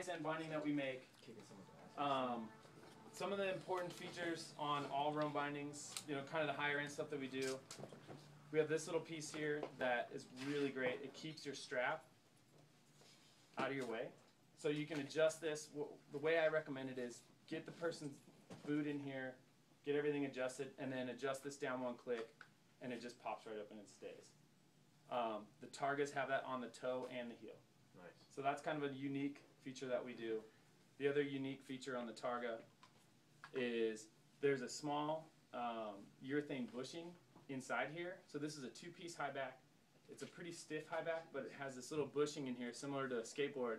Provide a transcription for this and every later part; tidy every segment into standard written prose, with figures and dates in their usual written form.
Kaizen binding that we make. Some of the important features on all Roam bindings, you know, kind of the higher end stuff that we do. We have this little piece here that is really great. It keeps your strap out of your way. So you can adjust this. The way I recommend it is get the person's boot in here, get everything adjusted, and then adjust this down one click, and it just pops right up and it stays. The Targas have that on the toe and the heel. Nice. So that's kind of a unique feature that we do. The other unique feature on the Targa is there's a small urethane bushing inside here. So this is a two-piece high back. It's a pretty stiff high back, but it has this little bushing in here similar to a skateboard.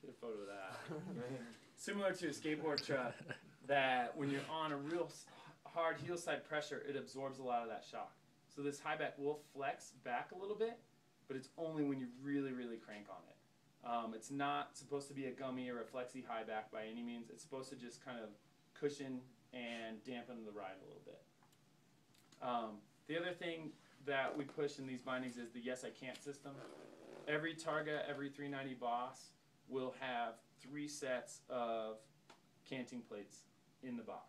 Get a photo of that. Similar to a skateboard truck that when you're on a real hard heel side pressure, it absorbs a lot of that shock. So this high back will flex back a little bit, but it's only when you really, really crank on it. It's not supposed to be a gummy or a flexy high back by any means. It's supposed to just kind of cushion and dampen the ride a little bit. The other thing that we push in these bindings is the Yes I Can't system. Every Targa, every 390 Boss will have 3 sets of canting plates in the box.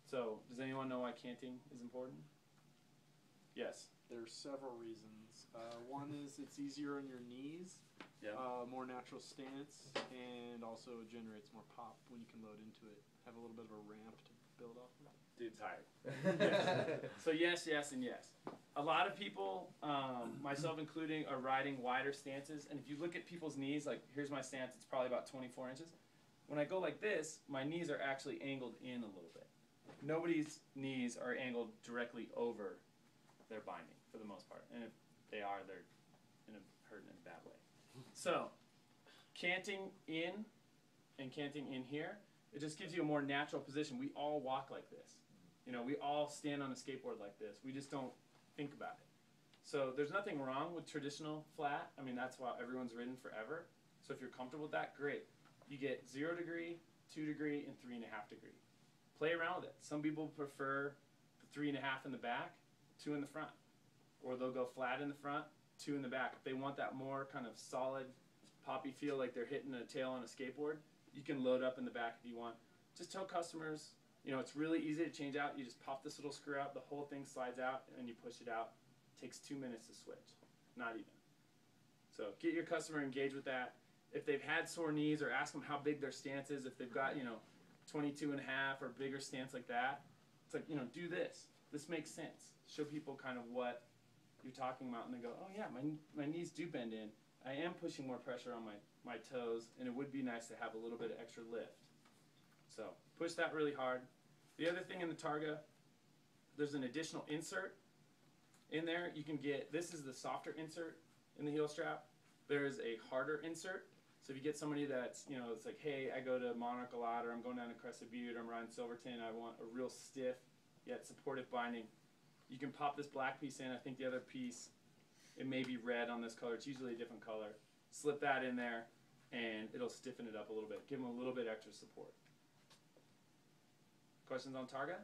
So does anyone know why canting is important? Yes. There's several reasons. One is it's easier on your knees, more natural stance, and also it generates more pop when you can load into it. Have a little bit of a ramp to build off of. Dude's hired. Yes. So yes, yes, and yes. A lot of people, myself including, are riding wider stances. And if you look at people's knees, like here's my stance, it's probably about 24 inches. When I go like this, my knees are actually angled in a little bit. Nobody's knees are angled directly over their binding for the most part. And if they are, they're hurting in a bad way. So canting in and canting in here, it just gives you a more natural position. We all walk like this. You know, we all stand on a skateboard like this. We just don't think about it. So there's nothing wrong with traditional flat. I mean, that's why everyone's ridden forever. So if you're comfortable with that, great. You get 0 degree, 2 degree, and 3.5 degree. Play around with it. Some people prefer the 3.5 in the back, 2 in the front. Or they'll go flat in the front, 2 in the back. If they want that more kind of solid, poppy feel like they're hitting a tail on a skateboard, you can load up in the back if you want. Just tell customers, you know, it's really easy to change out. You just pop this little screw out, the whole thing slides out, and you push it out. It takes 2 minutes to switch, not even. So get your customer engaged with that. If they've had sore knees, or ask them how big their stance is. If they've got, you know, 22.5 or bigger stance like that, it's like, you know, do this. This makes sense. Show people kind of what you're talking about, and they go, oh yeah, my knees do bend in. I am pushing more pressure on my toes, and it would be nice to have a little bit of extra lift. So push that really hard. The other thing in the Targa, there's an additional insert in there. You can get, this is the softer insert in the heel strap. There's a harder insert. So if you get somebody that's, you know, it's like, hey, I go to Monarch a lot, or I'm going down to Crested Butte, or I'm riding Silverton, I want a real stiff yet supportive binding. You can pop this black piece in. I think the other piece, it may be red on this color. It's usually a different color. Slip that in there, and it'll stiffen it up a little bit. Give them a little bit extra support. Questions on Targa?